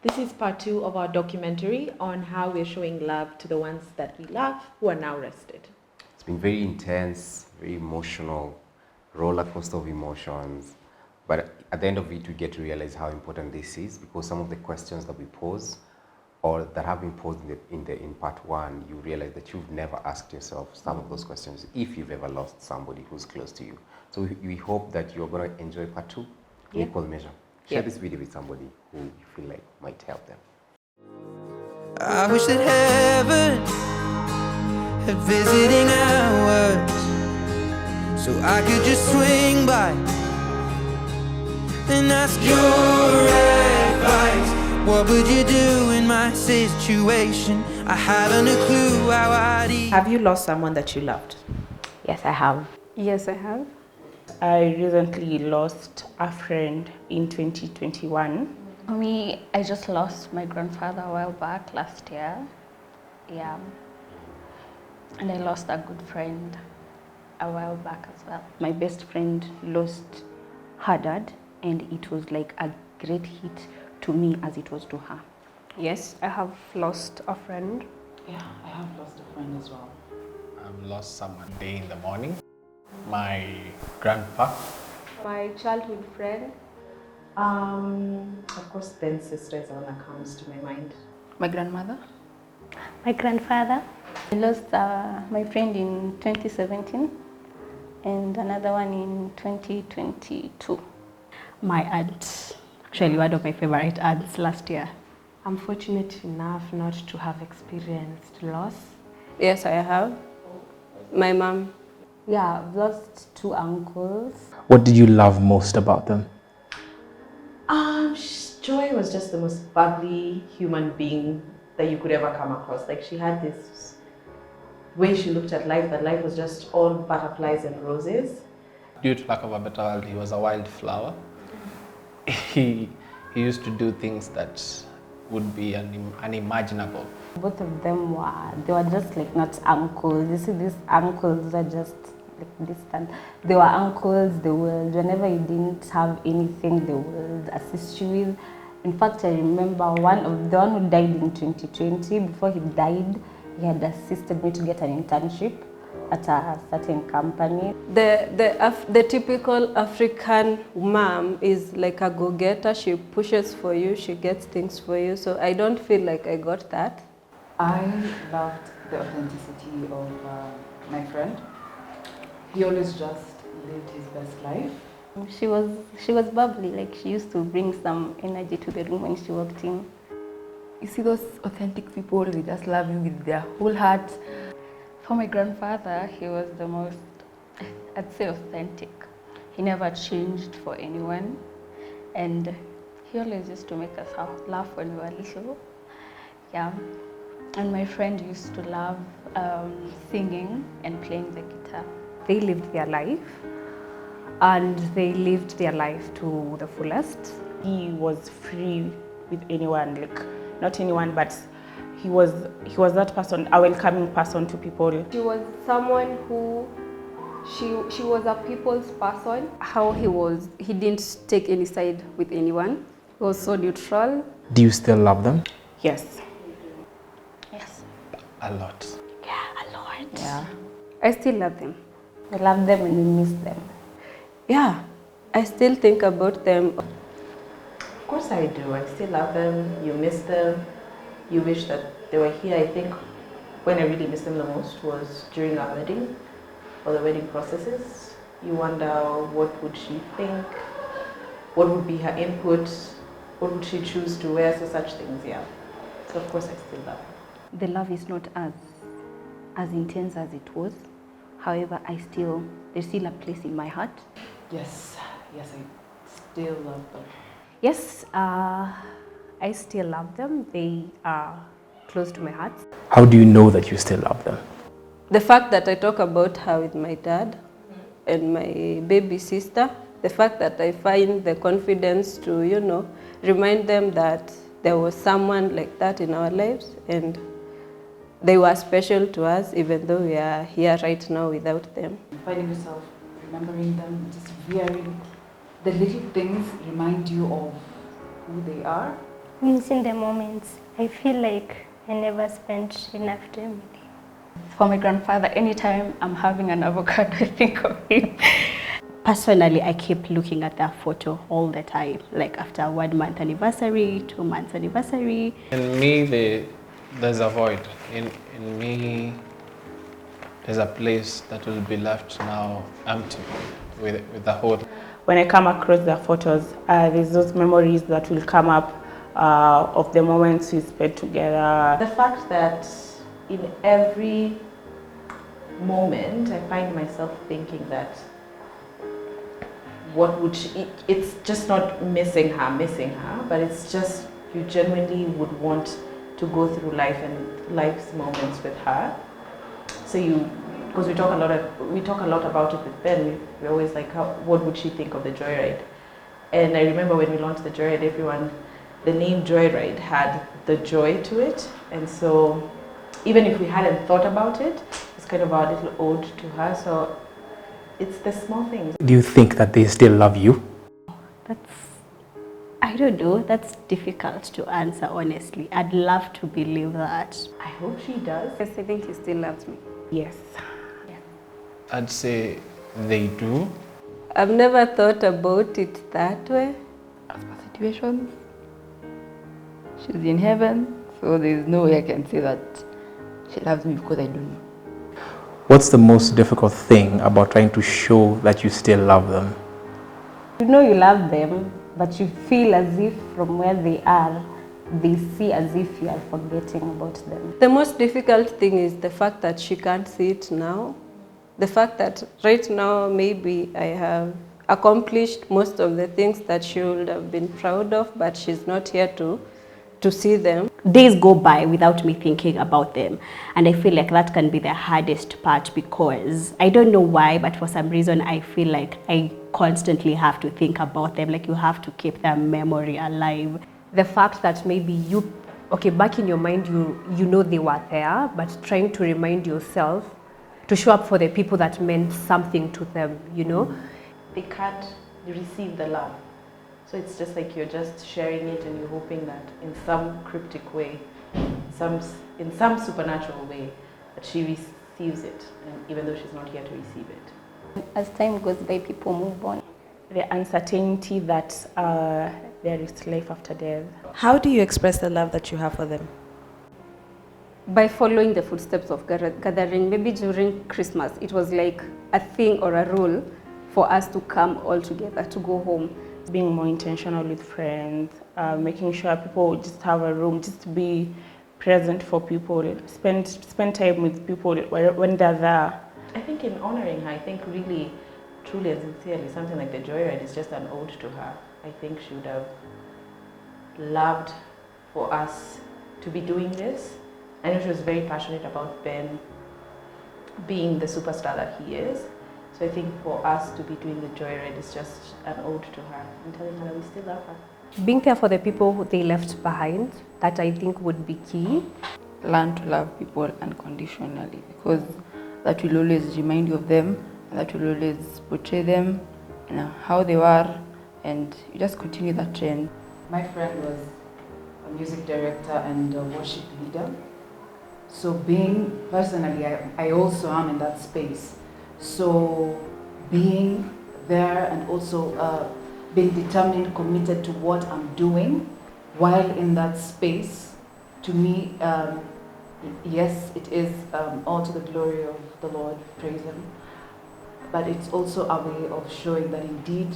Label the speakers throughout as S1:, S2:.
S1: This is part 2 of our documentary on how we're showing love to the ones that we love who are now rested.
S2: It's been very intense, very emotional, roller coaster of emotions. But at the end of it, we get to realize how important this is, because some of the questions that we pose or that have been posed in part 1, you realize that you've never asked yourself some of those questions if you've ever lost somebody who's close to you. So we hope that you're going to enjoy part 2 in equal measure. Share this video with somebody who you feel like might help them.
S3: I wish that heaven had visiting hours, so I could just swing by and ask your advice. What would you do in my situation? I haven't a clue how I'd eat.
S1: Have you lost someone that you loved?
S4: Yes, I have.
S5: Yes, I have. I recently lost a friend in 2021.
S4: For me, I just lost my grandfather a while back last year. Yeah. And I lost a good friend a while back as well.
S5: My best friend lost her dad, and it was like a great hit to me as it was to her.
S6: Yes, I have lost a friend.
S7: Yeah, I have lost a friend as well.
S8: I've lost someone day in the morning. My grandpa.
S6: My childhood friend.
S1: Of course, Ben's sister is the one that comes to my mind.
S5: My grandmother.
S4: My grandfather. I lost my friend in 2017 and another one in 2022.
S9: My aunt, actually one of my favorite aunts last year.
S6: I'm fortunate enough not to have experienced loss.
S5: Yes, I have. My mom.
S4: Yeah, I've lost 2 uncles.
S10: What did you love most about them?
S1: Joy was just the most bubbly human being that you could ever come across. Like, she had this way she looked at life, that life was just all butterflies and roses.
S8: Due to lack of a better word, he was a wildflower. He used to do things that would be unimaginable.
S4: Both of them were just like not uncles. You see, these uncles are just like distant. They were uncles, they would, whenever you didn't have anything, they would assist you with. In fact, I remember the one who died in 2020, before he died, he had assisted me to get an internship at a certain company.
S5: The typical African mom is like a go-getter. She pushes for you, she gets things for you. So I don't feel like I got that.
S7: I loved the authenticity of my friend. He always just lived his best life.
S4: She was bubbly, like she used to bring some energy to the room when she walked in.
S9: You see those authentic people, they just love you with their whole heart.
S4: For my grandfather, he was the most, I'd say, authentic. He never changed for anyone, and he always used to make us laugh when we were little. Yeah. And my friend used to love singing and playing the guitar.
S9: They lived their life, and they lived their life to the fullest.
S5: He was free with anyone, like not anyone, but he was that person, a welcoming person to people.
S6: She was someone who, she was a people's person.
S5: How he didn't take any side with anyone. He was so neutral.
S10: Do you still love them?
S5: Yes.
S4: Yes.
S8: A lot.
S4: Yeah, a lot.
S5: Yeah. I still love them.
S4: I love them and we miss them.
S5: Yeah, I still think about them.
S1: Of course I do. I still love them. You miss them. You wish that they were here. I think when I really miss them the most was during our wedding or the wedding processes. You wonder, what would she think? What would be her input? What would she choose to wear? So such things, yeah. So of course I still love her.
S9: The love is not as intense as it was. However, there's still a place in my heart.
S7: Yes, I still love them.
S9: Yes, I still love them. They are close to my heart.
S10: How do you know that you still love them?
S5: The fact that I talk about her with my dad and my baby sister, the fact that I find the confidence to, remind them that there was someone like that in our lives, and they were special to us, even though we are here right now without them.
S7: Finding yourself remembering them, just hearing the little things remind you of who they are.
S11: missing the moments. I feel like I never spent enough time with him.
S9: For my grandfather, anytime I'm having an avocado, I think of him.
S4: Personally, I keep looking at that photo all the time, like after 1 month anniversary, 2 months anniversary.
S8: In me, there's a void. In me, there's a place that will be left now empty with the hole.
S12: When I come across the photos, there's those memories that will come up of the moments we spent together.
S1: The fact that in every moment I find myself thinking that what would she, it's just not missing her, but it's just you genuinely would want to go through life and life's moments with her. So because we talk a lot about it with Ben, we're always like, what would she think of the Joyride? And I remember when we launched the Joyride, the name Joyride had the joy to it, and so even if we hadn't thought about it, it's kind of our little ode to her. So it's the small things.
S10: Do you think that they still love you?
S4: I don't know, that's difficult to answer honestly. I'd love to believe that.
S1: I hope she does.
S5: Yes, I think he still loves me.
S12: Yes.
S8: I'd say they do.
S5: I've never thought about it that way.
S7: As per situations, she's in heaven, so there's no way I can say that she loves me because I don't know.
S10: What's the most difficult thing about trying to show that you still love them?
S4: You know you love them, but you feel as if from where they are, they see as if you are forgetting about them.
S5: The most difficult thing is the fact that she can't see it now. The fact that right now maybe I have accomplished most of the things that she would have been proud of, but she's not here to see them.
S4: Days go by without me thinking about them, and I feel like that can be the hardest part because I don't know why, but for some reason I feel like I constantly have to think about them, like you have to keep their memory alive.
S13: The fact that maybe back in your mind you know they were there, but trying to remind yourself to show up for the people that meant something to them, you know?
S1: They can't receive the love. So it's just like you're just sharing it and you're hoping that in some cryptic way, in some supernatural way, that she receives it, and even though she's not here to receive it.
S11: As time goes by, people move on.
S12: The uncertainty that there is life after death.
S1: How do you express the love that you have for them?
S13: By following the footsteps of gathering. Maybe during Christmas, it was like a thing or a rule for us to come all together, to go home.
S12: Being more intentional with friends, making sure people just have a room, just to be present for people, spend time with people when they're there.
S1: I think in honoring her, I think really, truly and sincerely, something like the Joyride is just an ode to her. I think she would have loved for us to be doing this. I know she was very passionate about Ben being the superstar that he is. So I think for us to be doing the Joyride is just an ode to her and telling her that we still love her.
S13: Being there for the people who they left behind, that I think would be key.
S7: Learn to love people unconditionally, because that will always remind you of them, and that will always portray them, you know, how they were, and you just continue that trend.
S14: My friend was a music director and a worship leader. So personally, I also am in that space. So being there and also being determined, committed to what I'm doing while in that space, to me, yes, it is all to the glory of the Lord, praise Him. But it's also a way of showing that indeed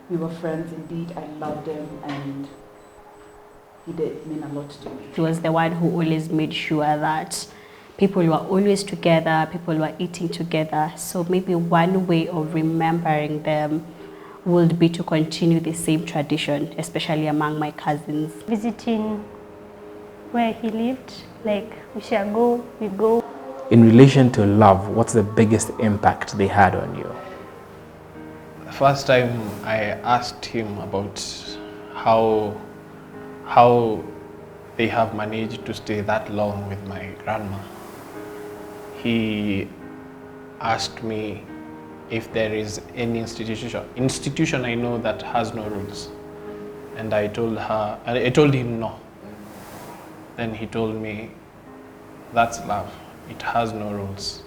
S14: we were friends, indeed I loved him, and he did mean a lot to me.
S4: He was the one who always made sure that people were always together, people were eating together. So maybe one way of remembering them would be to continue the same tradition, especially among my cousins.
S11: Visiting where he lived, like we shall go, we go.
S10: In relation to love, what's the biggest impact they had on you?
S8: The first time I asked him about how they have managed to stay that long with my grandma, he asked me if there is any institution I know that has no rules, and I told him no, Then he told me, that's love. It has no rules.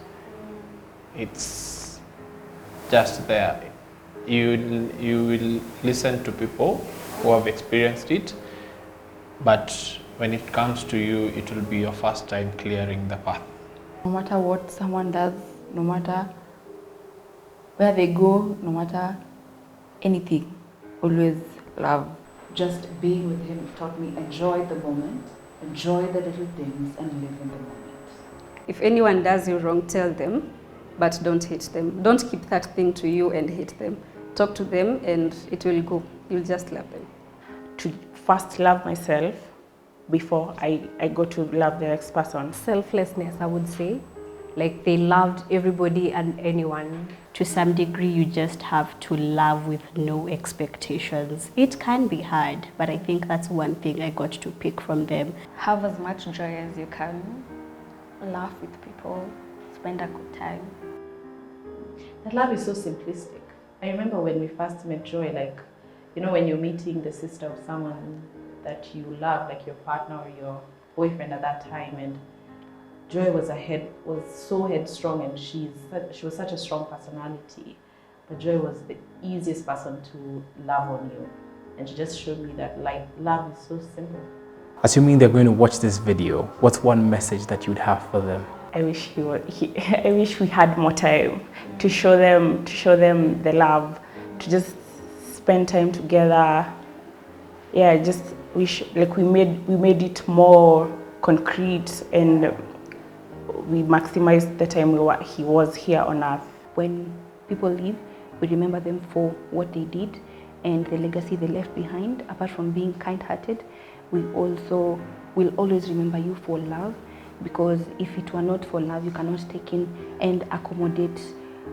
S8: It's just there. You will listen to people who have experienced it, but when it comes to you, it will be your first time clearing the path.
S7: No matter what someone does, no matter where they go, no matter anything, always love.
S14: Just being with him taught me enjoy the moment, enjoy the little things, and live in the moment.
S5: If anyone does you wrong, tell them, but don't hate them. Don't keep that thing to you and hate them. Talk to them and it will go. You'll just love them.
S12: To first love myself before I go to love the next person.
S13: Selflessness, I would say. Like they loved everybody and anyone.
S9: To some degree, you just have to love with no expectations. It can be hard, but I think that's one thing I got to pick from them.
S15: Have as much joy as you can. Laugh with people. Spend a good time.
S1: That love is so simplistic. I remember when we first met Joy, like, you know, when you're meeting the sister of someone that you love, like your partner or your boyfriend at that time, and Joy was so headstrong, and she was such a strong personality. But Joy was the easiest person to love on you, and she just showed me that like love is so simple.
S10: Assuming they're going to watch this video, what's one message that you'd have for them?
S12: I wish I wish we had more time to show them the love, to just spend time together. Yeah, I just wish like we made it more concrete, and we maximized the time he was here on earth.
S9: When people leave, we remember them for what they did and the legacy they left behind. Apart from being kind-hearted, we also will always remember you for love, because if it were not for love, you cannot take in and accommodate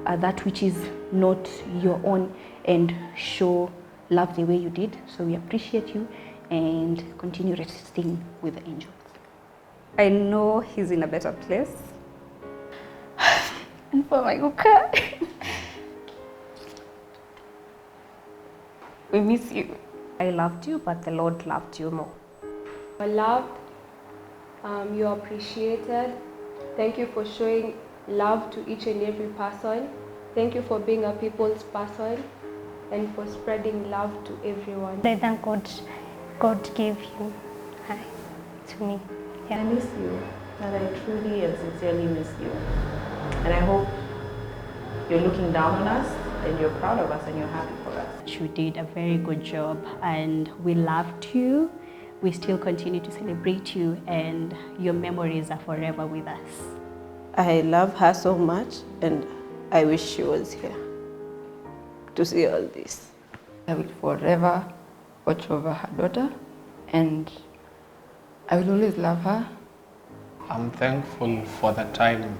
S9: that which is not your own and show love the way you did. So we appreciate you and continue resting with the angels.
S5: I know he's in a better place.
S15: And for my Uka, we miss you.
S13: I loved you, but the Lord loved you more.
S6: You are loved, you are appreciated. Thank you for showing love to each and every person. Thank you for being a people's person and for spreading love to everyone.
S11: I thank God gave you to me. Yeah.
S1: I miss you, and I truly and sincerely miss you. And I hope you're looking down on us and you're proud of us and you're happy for us.
S9: You did a very good job, and we loved you. We still continue to celebrate you, and your memories are forever with us.
S5: I love her so much, and I wish she was here to see all this.
S7: I will forever watch over her daughter, and I will always love her.
S8: I'm thankful for the time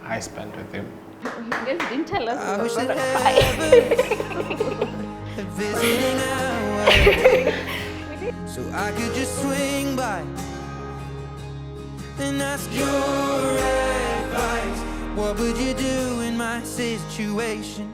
S8: I spent with him.
S15: You guys didn't tell us.
S3: I wish that heaven visiting hour, so I could just swing by and ask your advice. What would you do in my situation?